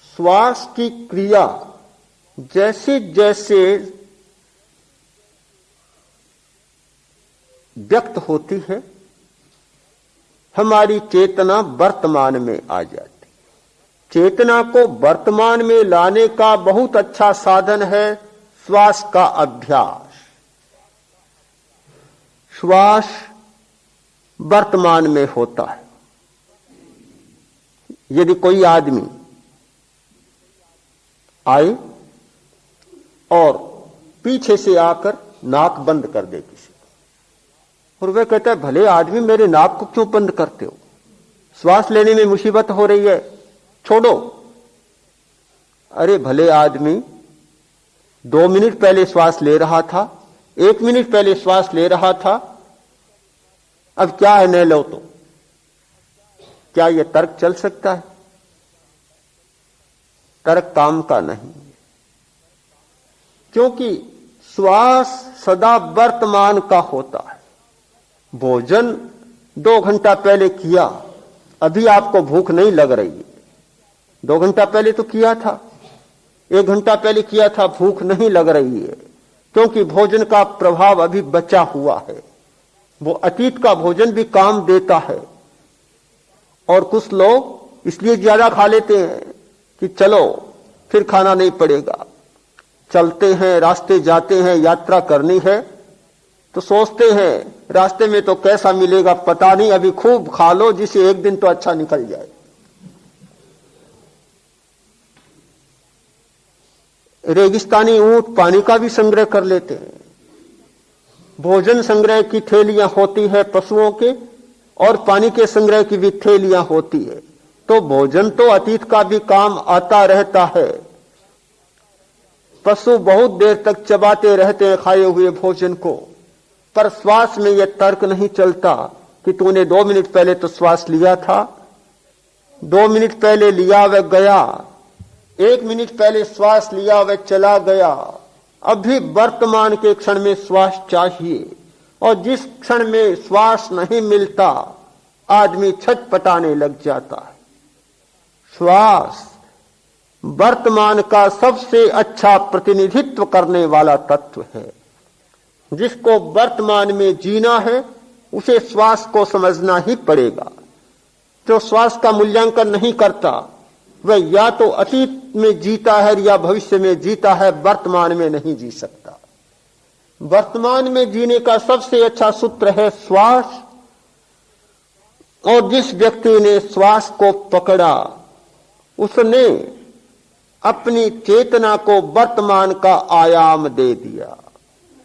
श्वास की क्रिया जैसे जैसे व्यक्त होती है, हमारी चेतना वर्तमान में आ जाती। चेतना को वर्तमान में लाने का बहुत अच्छा साधन है श्वास का अभ्यास। श्वास वर्तमान में होता है। यदि कोई आदमी आए और पीछे से आकर नाक बंद कर दे किसी को, और वह कहता है भले आदमी मेरे नाक को क्यों बंद करते हो, श्वास लेने में मुसीबत हो रही है, छोड़ो। अरे भले आदमी 2 मिनट पहले श्वास ले रहा था, 1 मिनट पहले श्वास ले रहा था, अब क्या है न लो तो क्या यह तर्क चल सकता है? तर्क काम का नहीं, क्योंकि श्वास सदा वर्तमान का होता है। भोजन 2 घंटा पहले किया, अभी आपको भूख नहीं लग रही है। 2 घंटा पहले तो किया था, 1 घंटा पहले किया था, भूख नहीं लग रही है, क्योंकि भोजन का प्रभाव अभी बचा हुआ है। वो अतीत का भोजन भी काम देता है। और कुछ लोग इसलिए ज्यादा खा लेते हैं कि चलो फिर खाना नहीं पड़ेगा। चलते हैं, रास्ते जाते हैं, यात्रा करनी है तो सोचते हैं रास्ते में तो कैसा मिलेगा पता नहीं, अभी खूब खा लो जिसे एक दिन तो अच्छा निकल जाए। रेगिस्तानी ऊंट पानी का भी संग्रह कर लेते हैं। भोजन संग्रह की थैलियां होती है पशुओं के, और पानी के संग्रह की भी थैलियां होती है। तो भोजन तो अतीत का भी काम आता रहता है। पशु बहुत देर तक चबाते रहते हैं खाए हुए भोजन को, पर श्वास में यह तर्क नहीं चलता कि तूने 2 मिनट पहले तो श्वास लिया था, 2 मिनट पहले लिया वह गया, 1 मिनट पहले श्वास लिया वह चला गया। अभी वर्तमान के क्षण में श्वास चाहिए, और जिस क्षण में श्वास नहीं मिलता आदमी छटपटाने लग जाता है। श्वास वर्तमान का सबसे अच्छा प्रतिनिधित्व करने वाला तत्व है। जिसको वर्तमान में जीना है उसे श्वास को समझना ही पड़ेगा। जो श्वास का मूल्यांकन नहीं करता वह या तो अतीत में जीता है या भविष्य में जीता है, वर्तमान में नहीं जी सकता। वर्तमान में जीने का सबसे अच्छा सूत्र है श्वास। और जिस व्यक्ति ने श्वास को पकड़ा उसने अपनी चेतना को वर्तमान का आयाम दे दिया।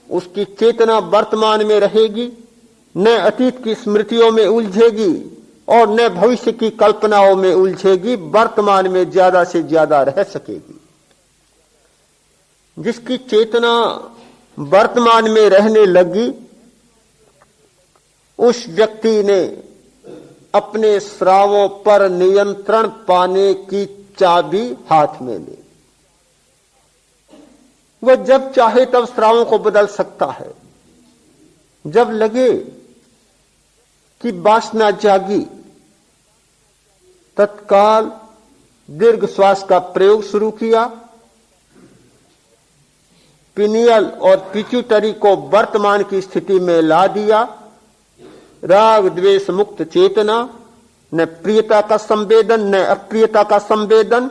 उसकी चेतना वर्तमान में रहेगी, न अतीत की स्मृतियों में उलझेगी और न भविष्य की कल्पनाओं में उलझेगी, वर्तमान में ज्यादा से ज्यादा रह सकेगी। जिसकी चेतना वर्तमान में रहने लगी उस व्यक्ति ने अपने श्रावों पर नियंत्रण पाने की चाबी हाथ में ले। वह जब चाहे तब स्रावों को बदल सकता है। जब लगे कि वासना जागी, तत्काल दीर्घ श्वास का प्रयोग शुरू किया। पिनियल और पिट्यूटरी को वर्तमान की स्थिति में ला दिया। राग द्वेष मुक्त चेतना, न प्रियता का संवेदन न अप्रियता का संवेदन,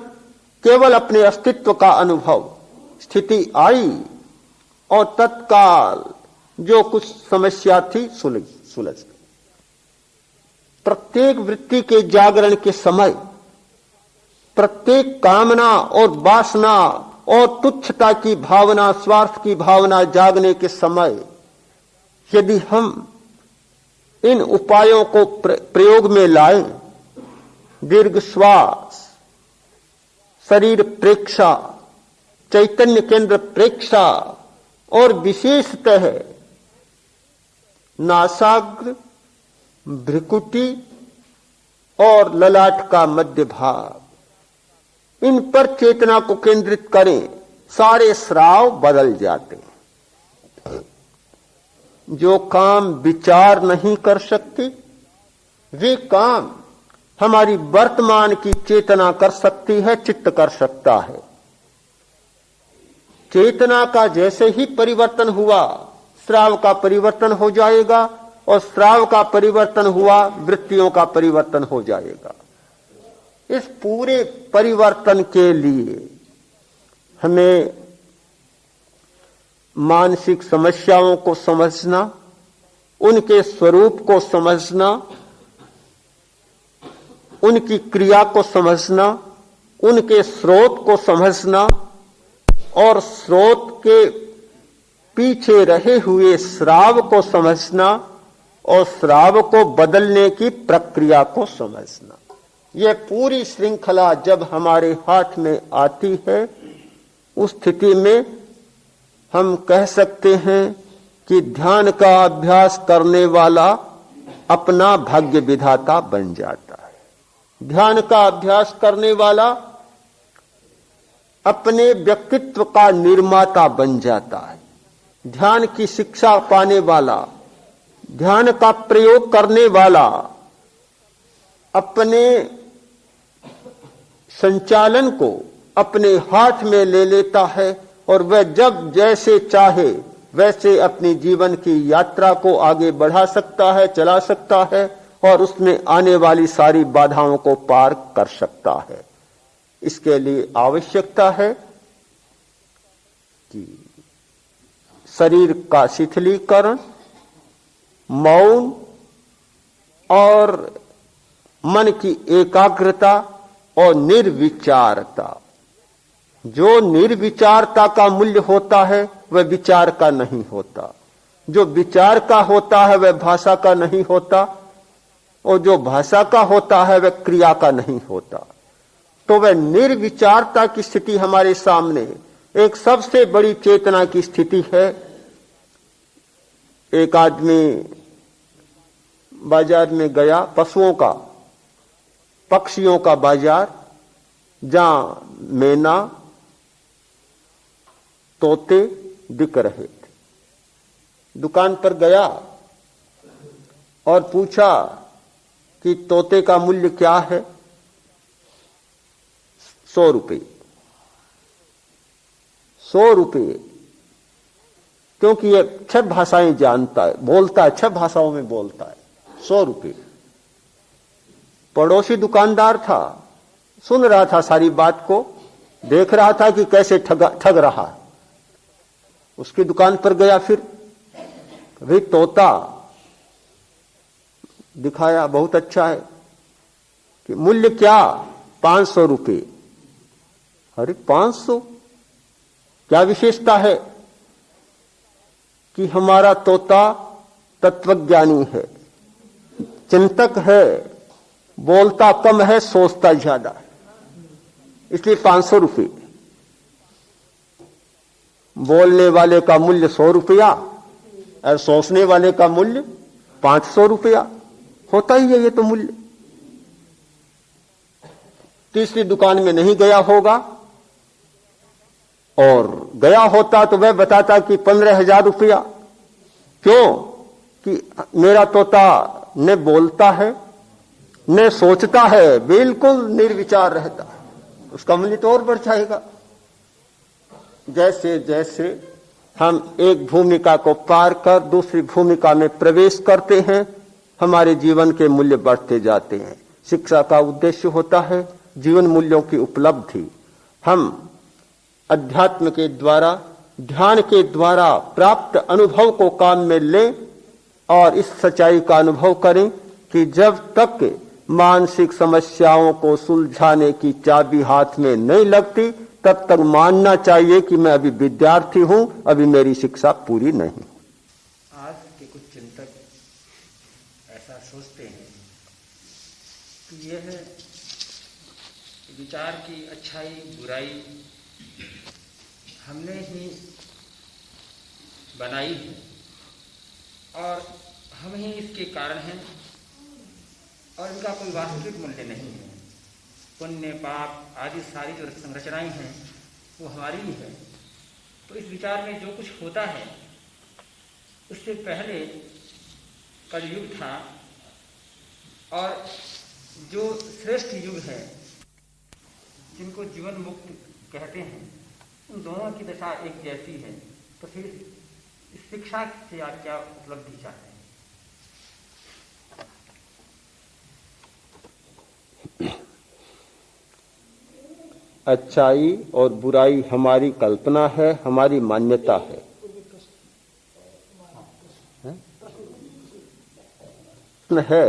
केवल अपने अस्तित्व का अनुभव। स्थिति आई और तत्काल जो कुछ समस्या थी सुलझ गई। प्रत्येक वृत्ति के जागरण के समय, प्रत्येक कामना और वासना और तुच्छता की भावना, स्वार्थ की भावना जागने के समय यदि हम इन उपायों को प्रयोग में लाएं, दीर्घ श्वास, शरीर प्रेक्षा, चैतन्य केंद्र प्रेक्षा और विशेषतः नासाग्र, भ्रुकुटी और ललाट का मध्य भाग, इन पर चेतना को केंद्रित करें, सारे स्राव बदल जाते हैं। जो काम विचार नहीं कर सकते, वे काम हमारी वर्तमान की चेतना कर सकती है, चित्त कर सकता है। चेतना का जैसे ही परिवर्तन हुआ, स्राव का परिवर्तन हो जाएगा और स्राव का परिवर्तन हुआ, वृत्तियों का परिवर्तन हो जाएगा। इस पूरे परिवर्तन के लिए हमें मानसिक समस्याओं को समझना, उनके स्वरूप को समझना, उनकी क्रिया को समझना, उनके स्रोत को समझना और स्रोत के पीछे रहे हुए स्राव को समझना और स्राव को बदलने की प्रक्रिया को समझना। यह पूरी श्रृंखला जब हमारे हाथ में आती है, उस स्थिति में हम कह सकते हैं कि ध्यान का अभ्यास करने वाला अपना भाग्य विधाता बन जाता है। ध्यान का अभ्यास करने वाला अपने व्यक्तित्व का निर्माता बन जाता है। ध्यान की शिक्षा पाने वाला, ध्यान का प्रयोग करने वाला अपने संचालन को अपने हाथ में ले लेता है और वह जब जैसे चाहे वैसे अपनी जीवन की यात्रा को आगे बढ़ा सकता है, चला सकता है और उसमें आने वाली सारी बाधाओं को पार कर सकता है। इसके लिए आवश्यकता है कि शरीर का शिथिलीकरण, मौन और मन की एकाग्रता और निर्विचारता। जो निर्विचारता का मूल्य होता है वह विचार का नहीं होता, जो विचार का होता है वह भाषा का नहीं होता और जो भाषा का होता है वह क्रिया का नहीं होता। तो वह निर्विचारता की स्थिति हमारे सामने एक सबसे बड़ी चेतना की स्थिति है। एक आदमी बाजार में गया, पशुओं का, पक्षियों का बाजार, जहां मैना, तोते दिख रहे थे। दुकान पर गया और पूछा कि तोते का मूल्य क्या है? 100 रुपये। 100 रुपये, क्योंकि ये 6 भाषाएं जानता है, बोलता है, 6 भाषाओं में बोलता है। 100 रुपये। पड़ोसी दुकानदार था, सुन रहा था सारी बात को, देख रहा था कि कैसे ठग रहा है। उसकी दुकान पर गया, फिर भाई तोता दिखाया, बहुत अच्छा है। कि मूल्य क्या? 500 रुपये। अरे 500? क्या विशेषता है? कि हमारा तोता तत्वज्ञानी है, चिंतक है, बोलता कम है, सोचता ज्यादा है, इसलिए 500 रुपये। बोलने वाले का मूल्य 100 रुपया और सोचने वाले का मूल्य 500 रुपया। होता ही है ये तो मूल्य। तीसरी दुकान में नहीं गया होगा, और गया होता तो वह बताता कि 15,000 रुपया। क्यों? कि मेरा तोता न बोलता है न सोचता है, बिल्कुल निर्विचार रहता है, उसका मूल्य तो और बढ़ जाएगा। जैसे जैसे हम एक भूमिका को पार कर दूसरी भूमिका में प्रवेश करते हैं, हमारे जीवन के मूल्य बढ़ते जाते हैं। शिक्षा का उद्देश्य होता है जीवन मूल्यों की उपलब्धि। हम अध्यात्म के द्वारा, ध्यान के द्वारा प्राप्त अनुभव को काम में लें और इस सच्चाई का अनुभव करें कि जब तक मानसिक समस्याओं को सुलझाने की चाबी हाथ में नहीं लगती, तब तक मानना चाहिए कि मैं अभी विद्यार्थी हूं, अभी मेरी शिक्षा पूरी नहीं। आज के कुछ चिंतक ऐसा सोचते हैं कि यह विचार की अच्छाई बुराई हमने ही बनाई है और हम ही इसके कारण हैं और इनका कोई वास्तविक मूल्य नहीं है। पुण्य पाप आदि सारी जो संरचनाएं हैं वो हमारी ही है। तो इस विचार में जो कुछ होता है उससे पहले कलयुग था और जो श्रेष्ठ युग है जिनको जीवन मुक्त कहते हैं, उन दोनों की दशा एक जैसी है। तो फिर इस शिक्षा से आप क्या उपलब्धि चाहते हैं? अच्छाई और बुराई हमारी कल्पना है, हमारी मान्यता है। प्रश्न है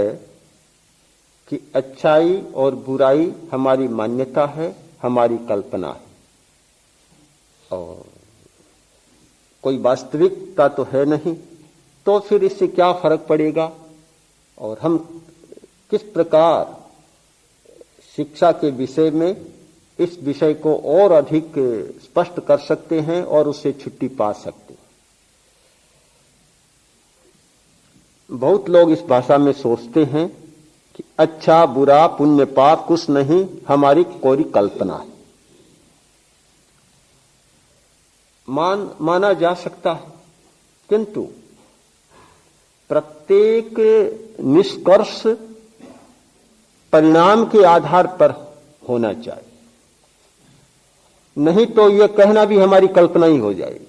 कि अच्छाई और बुराई हमारी मान्यता है, हमारी कल्पना है, और कोई वास्तविकता तो है नहीं, तो फिर इससे क्या फर्क पड़ेगा और हम किस प्रकार शिक्षा के विषय में इस विषय को और अधिक स्पष्ट कर सकते हैं और उससे छुट्टी पा सकते हैं। बहुत लोग इस भाषा में सोचते हैं कि अच्छा बुरा पुण्य पाप कुछ नहीं, हमारी कोरी कल्पना है। माना जा सकता है, किंतु प्रत्येक निष्कर्ष परिणाम के आधार पर होना चाहिए, नहीं तो यह कहना भी हमारी कल्पना ही हो जाएगी।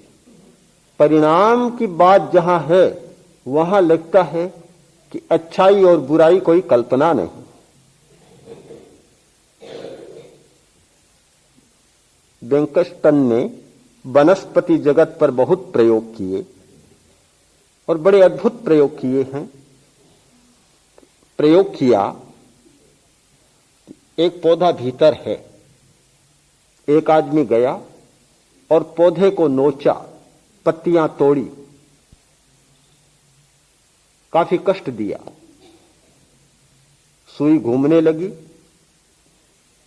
परिणाम की बात जहां है वहां लगता है कि अच्छाई और बुराई कोई कल्पना नहीं। वेंकटस्टन ने वनस्पति जगत पर बहुत प्रयोग किए और बड़े अद्भुत प्रयोग किए हैं। प्रयोग किया, एक पौधा भीतर है, एक आदमी गया और पौधे को नोचा, पत्तियां तोड़ी, काफी कष्ट दिया, सुई घूमने लगी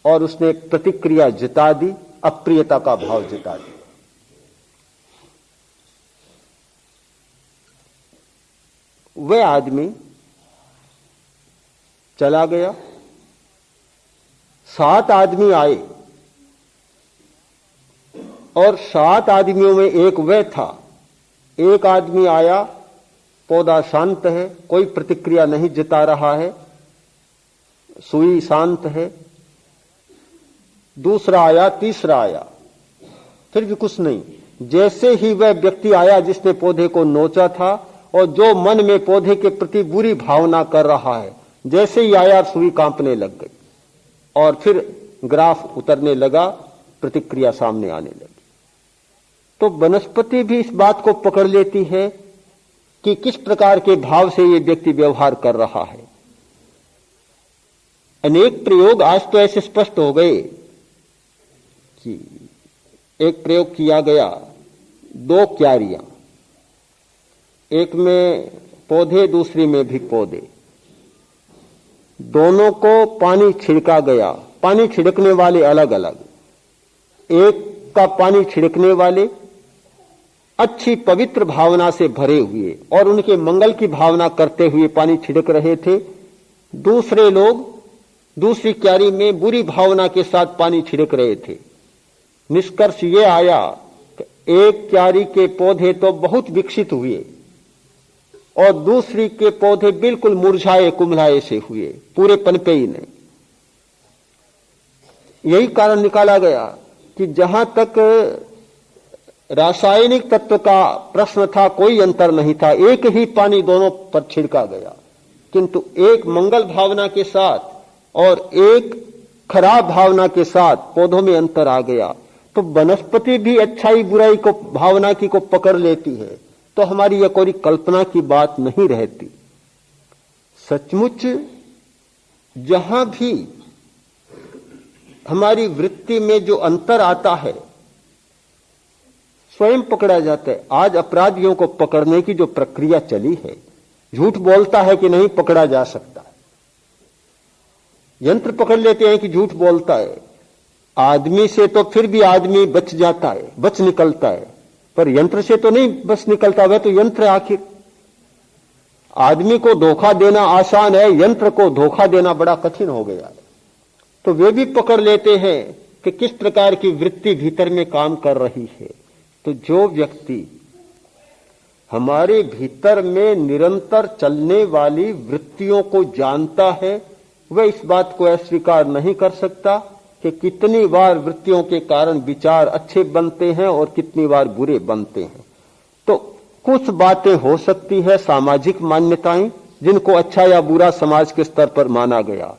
और उसने एक प्रतिक्रिया जता दी, अप्रियता का भाव जता दिया। वह आदमी चला गया, 7 आदमी आए और 7 आदमियों में एक वह था। एक आदमी आया, पौधा शांत है, कोई प्रतिक्रिया नहीं जता रहा है, सुई शांत है। दूसरा आया, तीसरा आया, फिर भी कुछ नहीं। जैसे ही वह व्यक्ति आया जिसने पौधे को नोचा था और जो मन में पौधे के प्रति बुरी भावना कर रहा है, जैसे ही आया सुई कांपने लग गई और फिर ग्राफ उतरने लगा, प्रतिक्रिया सामने आने लगी। तो वनस्पति भी इस बात को पकड़ लेती है कि किस प्रकार के भाव से ये व्यक्ति व्यवहार कर रहा है। अनेक प्रयोग आज तो ऐसे स्पष्ट हो गए कि एक प्रयोग किया गया, 2 क्यारियां, एक में पौधे दूसरी में भी पौधे, दोनों को पानी छिड़का गया। पानी छिड़कने वाले अलग अलग, एक का पानी छिड़कने वाले अच्छी पवित्र भावना से भरे हुए और उनके मंगल की भावना करते हुए पानी छिड़क रहे थे। दूसरे लोग दूसरी क्यारी में बुरी भावना के साथ पानी छिड़क रहे थे। निष्कर्ष ये आया कि एक क्यारी के पौधे तो बहुत विकसित हुए और दूसरी के पौधे बिल्कुल मुरझाए कुम्हलाए से हुए, पूरे पनपे ही नहीं। यही कारण निकाला गया कि जहां तक रासायनिक तत्व का प्रश्न था कोई अंतर नहीं था, एक ही पानी दोनों पर छिड़का गया, किंतु एक मंगल भावना के साथ और एक खराब भावना के साथ पौधों में अंतर आ गया। तो वनस्पति भी अच्छाई बुराई को भावना की को पकड़ लेती है, तो हमारी यह कोई कल्पना की बात नहीं रहती। सचमुच जहां भी हमारी वृत्ति में जो अंतर आता है स्वयं पकड़ा जाता है। आज अपराधियों को पकड़ने की जो प्रक्रिया चली है, झूठ बोलता है कि नहीं पकड़ा जा सकता, यंत्र पकड़ लेते हैं कि झूठ बोलता है। आदमी से तो फिर भी आदमी बच जाता है, बच निकलता है, पर यंत्र से तो नहीं बच निकलता। वह तो यंत्र आखिर, आदमी को धोखा देना आसान है, यंत्र को धोखा देना बड़ा कठिन हो गया है। तो वे भी पकड़ लेते हैं कि किस प्रकार की वृत्ति भीतर में काम कर रही है। तो जो व्यक्ति हमारे भीतर में निरंतर चलने वाली वृत्तियों को जानता है, वह इस बात को अस्वीकार नहीं कर सकता कि कितनी बार वृत्तियों के कारण विचार अच्छे बनते हैं और कितनी बार बुरे बनते हैं। तो कुछ बातें हो सकती है सामाजिक मान्यताएं, जिनको अच्छा या बुरा समाज के स्तर पर माना गया,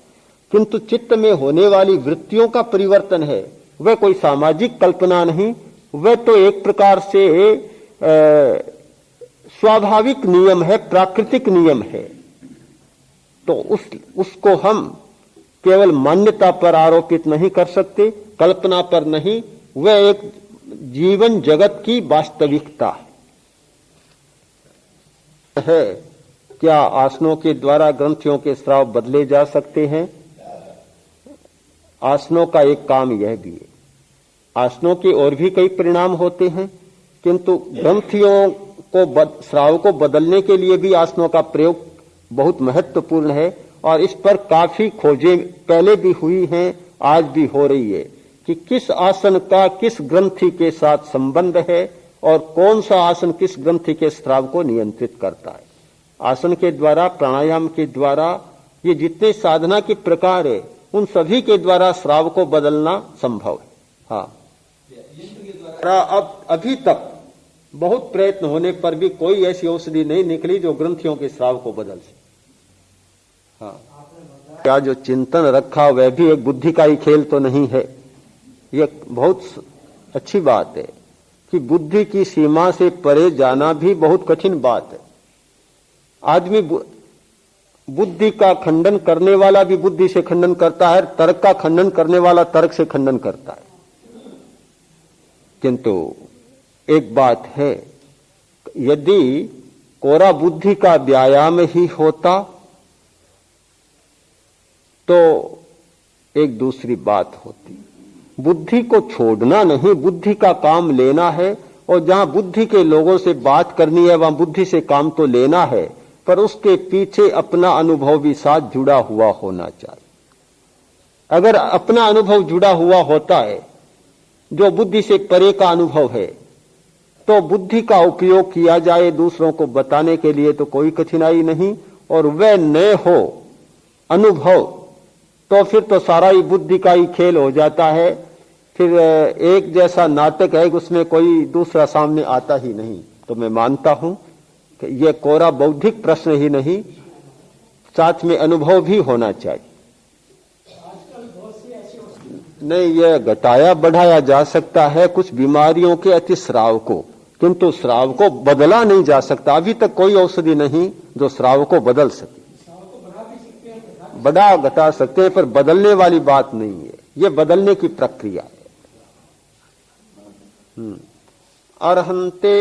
किंतु चित्त में होने वाली वृत्तियों का परिवर्तन है, वह कोई सामाजिक कल्पना नहीं, वह तो एक प्रकार से स्वाभाविक नियम है, प्राकृतिक नियम है। तो उसको हम केवल मान्यता पर आरोपित नहीं कर सकते, कल्पना पर नहीं, वह एक जीवन जगत की वास्तविकता है। क्या आसनों के द्वारा ग्रंथियों के स्राव बदले जा सकते हैं? आसनों का एक काम यह भी है, आसनों के और भी कई परिणाम होते हैं, किंतु ग्रंथियों को स्राव को बदलने के लिए भी आसनों का प्रयोग बहुत महत्वपूर्ण है। और इस पर काफी खोजें पहले भी हुई हैं, आज भी हो रही है कि किस आसन का किस ग्रंथि के साथ संबंध है और कौन सा आसन किस ग्रंथि के स्राव को नियंत्रित करता है। आसन के द्वारा, प्राणायाम के द्वारा, ये जितने साधना के प्रकार है उन सभी के द्वारा स्राव को बदलना संभव है। हाँ, अब अभी तक बहुत प्रयत्न होने पर भी कोई ऐसी औषधि नहीं निकली जो ग्रंथियों के स्राव को बदल सके। हाँ, क्या जो चिंतन रखा वह भी एक बुद्धि का ही खेल तो नहीं है। यह बहुत अच्छी बात है कि बुद्धि की सीमा से परे जाना भी बहुत कठिन बात है। आदमी बुद्धि का खंडन करने वाला भी बुद्धि से खंडन करता है, तर्क का खंडन करने वाला तर्क से खंडन करता है। किंतु एक बात है, यदि कोरा बुद्धि का व्यायाम ही होता तो एक दूसरी बात होती। बुद्धि को छोड़ना नहीं, बुद्धि का काम लेना है, और जहां बुद्धि के लोगों से बात करनी है वहां बुद्धि से काम तो लेना है, पर उसके पीछे अपना अनुभव भी साथ जुड़ा हुआ होना चाहिए। अगर अपना अनुभव जुड़ा हुआ होता है, जो बुद्धि से परे का अनुभव है, तो बुद्धि का उपयोग किया जाए दूसरों को बताने के लिए तो कोई कठिनाई नहीं, और वह न हो अनुभव तो फिर तो सारा ही बुद्धि का ही खेल हो जाता है। फिर एक जैसा नाटक है, उसमें कोई दूसरा सामने आता ही नहीं। तो मैं मानता हूं कि यह कोरा बौद्धिक प्रश्न ही नहीं, साथ में अनुभव भी होना चाहिए। नहीं, यह घटाया बढ़ाया जा सकता है कुछ बीमारियों के अतिस्राव को, किंतु स्राव को बदला नहीं जा सकता। अभी तक कोई औषधि नहीं जो स्राव को बदल सके। बढ़ा घटा सकते हैं, पर बदलने वाली बात नहीं है, यह बदलने की प्रक्रिया है। अर्हन्ते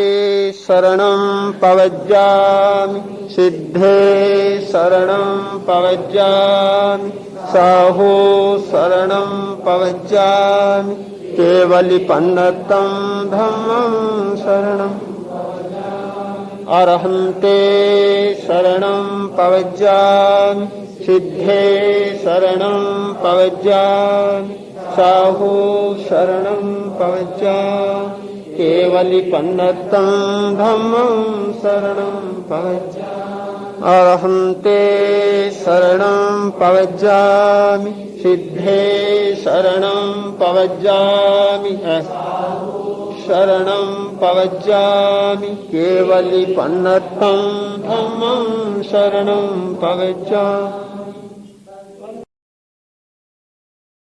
शरणं पवज्जामि, सिद्धे शरणं पवज्जामि, साहो शरणं पवज्जामि, केवलिपन्नतं धम्मं शरणं। अरहन्ते शरणं पवज्जामि सिद्धे शरणं पवज्जामि साहु शरणं पवज्जामि केवलिपन्नतं धम्मं शरणं पवज्जामि अरहन्ते शरणं पवज्जामि सिद्धे शरणं पवज्जामि शरणं पवज्जामि केवलिपन्नतं धम्मं शरणं पवज्जामि